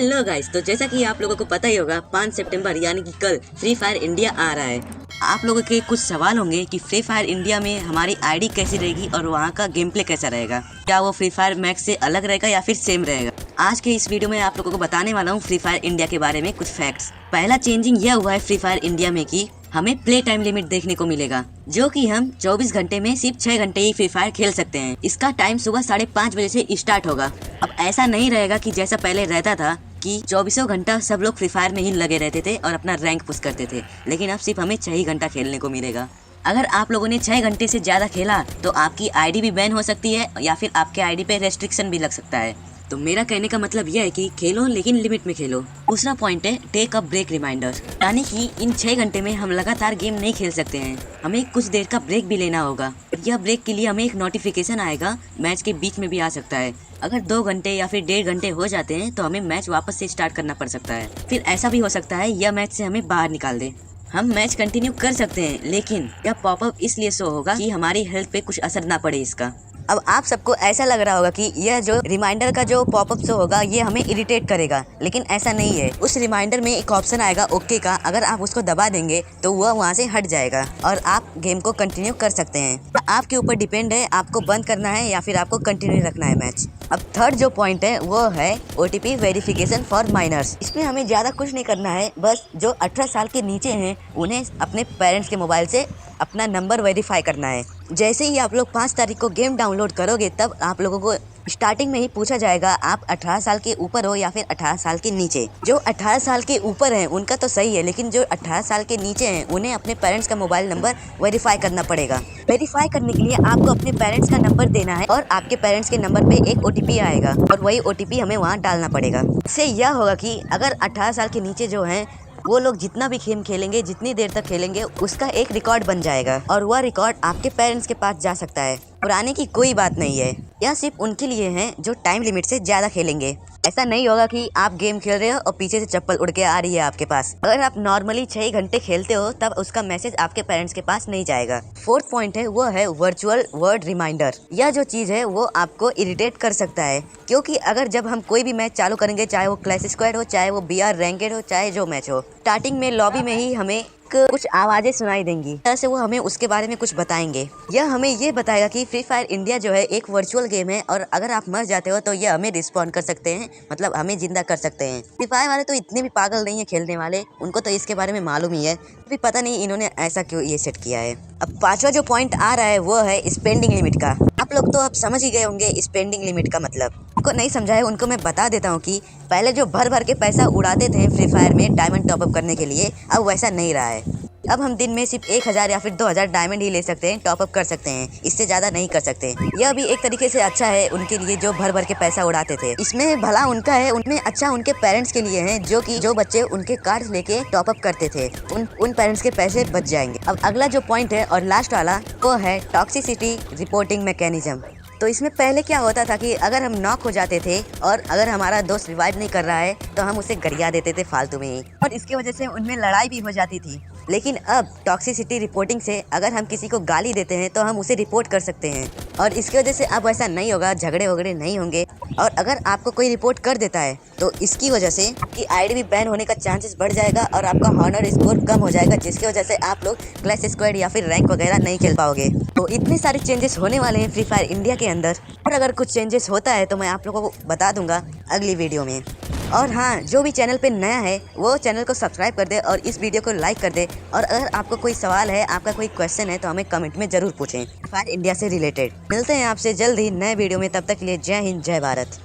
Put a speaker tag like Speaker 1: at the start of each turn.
Speaker 1: Hello guys, तो जैसा कि आप लोगों को पता ही होगा 5 सितंबर यानी कि कल फ्री फायर इंडिया आ रहा है। आप लोगों के कुछ सवाल होंगे कि फ्री फायर इंडिया में हमारी आईडी कैसी रहेगी और वहाँ का गेम प्ले कैसा रहेगा। क्या वो फ्री फायर मैक्स से अलग रहेगा या फिर सेम रहेगा। आज के इस वीडियो में आप लोगों को बताने वाला हूँ फ्री फायर इंडिया के बारे में कुछ फैक्ट्स। पहला चेंजिंग यह हुआ है फ्री फायर इंडिया में कि हमें प्ले टाइम लिमिट देखने को मिलेगा, जो कि हम 24 घंटे में सिर्फ 6 घंटे ही फ्री फायर खेल सकते हैं। इसका टाइम सुबह 5:30 बजे से स्टार्ट होगा। अब ऐसा नहीं रहेगा कि जैसा पहले रहता था कि 24 घंटा सब लोग फ्री फायर में ही लगे रहते थे और अपना रैंक पुश करते थे, लेकिन अब सिर्फ हमें 6 ही घंटा खेलने को मिलेगा। अगर आप लोगों ने 6 घंटे से ज्यादा खेला तो आपकी आईडी भी बैन हो सकती है या फिर आपके आईडी पे रेस्ट्रिक्शन भी लग सकता है। तो मेरा कहने का मतलब यह है कि खेलो लेकिन लिमिट में खेलो। दूसरा पॉइंट है टेक अ ब्रेक रिमाइंडर, यानी कि इन 6 घंटे में हम लगातार गेम नहीं खेल सकते हैं, हमें कुछ देर का ब्रेक भी लेना होगा। यह ब्रेक के लिए हमें एक नोटिफिकेशन आएगा, मैच के बीच में भी आ सकता है। अगर 2 घंटे या फिर 1.5 घंटे हो जाते हैं तो हमें मैच वापस से स्टार्ट करना पड़ सकता है। फिर ऐसा भी हो सकता है यह मैच से हमें बाहर निकाल दे। हम मैच कंटिन्यू कर सकते हैं, लेकिन यह पॉपअप इसलिए शो होगा कि हमारी हेल्थ पे कुछ असर ना पड़े इसका। अब आप सबको ऐसा लग रहा होगा कि यह जो रिमाइंडर का जो पॉपअप शो होगा ये हमें इरिटेट करेगा, लेकिन ऐसा नहीं है। उस रिमाइंडर में एक ऑप्शन आएगा ओके का, अगर आप उसको दबा देंगे तो वह वहाँ से हट जाएगा और आप गेम को कंटिन्यू कर सकते हैं। आपके ऊपर डिपेंड है आपको बंद करना है या फिर आपको कंटिन्यू रखना है मैच। अब थर्ड जो पॉइंट है वो है OTP वेरिफिकेशन फॉर माइनर्स। इसमें हमें ज़्यादा कुछ नहीं करना है, बस जो 18 साल के नीचे हैं उन्हें अपने पेरेंट्स के मोबाइल से अपना नंबर वेरीफाई करना है। जैसे ही आप लोग 5 तारीख को गेम डाउनलोड करोगे तब आप लोगों को स्टार्टिंग में ही पूछा जाएगा आप 18 साल के ऊपर हो या फिर 18 साल के नीचे। जो 18 साल के ऊपर हैं उनका तो सही है, लेकिन जो 18 साल के नीचे हैं उन्हें अपने पेरेंट्स का मोबाइल नंबर वेरीफाई करना पड़ेगा। वेरीफाई करने के लिए आपको अपने पेरेंट्स का नंबर देना है और आपके पेरेंट्स के नंबर पे एक OTP आएगा और वही OTP हमें वहाँ डालना पड़ेगा। इससे यह होगा कि अगर 18 साल के नीचे जो हैं वो लोग जितना भी गेम खेलेंगे, जितनी देर तक खेलेंगे, उसका एक रिकॉर्ड बन जाएगा और वह रिकॉर्ड आपके पेरेंट्स के पास जा सकता है। पुराने की कोई बात नहीं है, यह सिर्फ उनके लिए है जो टाइम लिमिट से ज्यादा खेलेंगे। ऐसा नहीं होगा कि आप गेम खेल रहे हो और पीछे से चप्पल उड़ के आ रही है आपके पास। अगर आप नॉर्मली 6 घंटे खेलते हो तब उसका मैसेज आपके पेरेंट्स के पास नहीं जाएगा। फोर्थ पॉइंट है वो है वर्चुअल वर्ड रिमाइंडर। यह जो चीज है वो आपको इरिटेट कर सकता है, क्योंकि अगर जब हम कोई भी मैच चालू करेंगे, चाहे वो क्लैश स्क्वाड हो, चाहे वो BR रैंकेड हो, चाहे जो मैच हो, स्टार्टिंग में लॉबी में ही हमें कुछ आवाजें सुनाई देंगी, तरह से वो हमें उसके बारे में कुछ बताएंगे। यह हमें ये बताएगा कि फ्री फायर इंडिया जो है एक वर्चुअल गेम है और अगर आप मर जाते हो तो यह हमें रिस्पॉन्ड कर सकते हैं, मतलब हमें जिंदा कर सकते हैं। फ्री फायर वाले तो इतने भी पागल नहीं है खेलने वाले, उनको तो इसके बारे में मालूम ही है, भी पता नहीं इन्होंने ऐसा क्यों ये सेट किया है। अब 5वां जो पॉइंट आ रहा है वो है स्पेंडिंग लिमिट का। आप लोग तो अब समझ ही गए होंगे स्पेंडिंग लिमिट का मतलब। उनको नहीं समझा है उनको मैं बता देता हूँ कि पहले जो भर भर के पैसा उड़ाते थे फ्री फायर में डायमंड टॉपअप करने के लिए, अब वैसा नहीं रहा है। अब हम दिन में सिर्फ 1000 या फिर 2000 डायमंड ही ले सकते हैं, टॉपअप कर सकते हैं, इससे ज्यादा नहीं कर सकते। यह भी एक तरीके से अच्छा है उनके लिए जो भर भर के पैसा उड़ाते थे। इसमें भला उनका है, उनमें अच्छा उनके पेरेंट्स के लिए है, जो बच्चे उनके कार्ड लेके टॉपअप करते थे उन पेरेंट्स के पैसे बच जाएंगे। अब अगला जो पॉइंट है और लास्ट वाला वो है टॉक्सिसिटी रिपोर्टिंग मैकेनिज्म। तो इसमें पहले क्या होता था कि अगर हम नॉक हो जाते थे और अगर हमारा दोस्त रिवाइव नहीं कर रहा है तो हम उसे गरिया देते थे फालतू में ही, और इसकी वजह से उनमें लड़ाई भी हो जाती थी। लेकिन अब टॉक्सिसिटी रिपोर्टिंग से अगर हम किसी को गाली देते हैं तो हम उसे रिपोर्ट कर सकते हैं और इसकी वजह से अब ऐसा नहीं होगा, झगड़े वगड़े नहीं होंगे। और अगर आपको कोई रिपोर्ट कर देता है तो इसकी वजह से आपकी आईडी भी बैन होने का चांसेस बढ़ जाएगा और आपका हॉनर स्कोर कम हो जाएगा, जिसकी वजह से आप लोग क्लैश स्क्वाड या फिर रैंक वगैरह नहीं खेल पाओगे। तो इतने सारे चेंजेस होने वाले हैं फ्री फायर इंडिया के अंदर, और अगर कुछ चेंजेस होता है तो मैं आप लोगों को बता दूंगा अगली वीडियो में। और हाँ, जो भी चैनल पे नया है वो चैनल को सब्सक्राइब कर दे और इस वीडियो को लाइक कर दे। और अगर आपको कोई सवाल है, आपका कोई क्वेश्चन है तो हमें कमेंट में जरूर पूछें फायर इंडिया से रिलेटेड। मिलते हैं आपसे जल्द ही नए वीडियो में, तब तक के लिए जय हिंद जय भारत।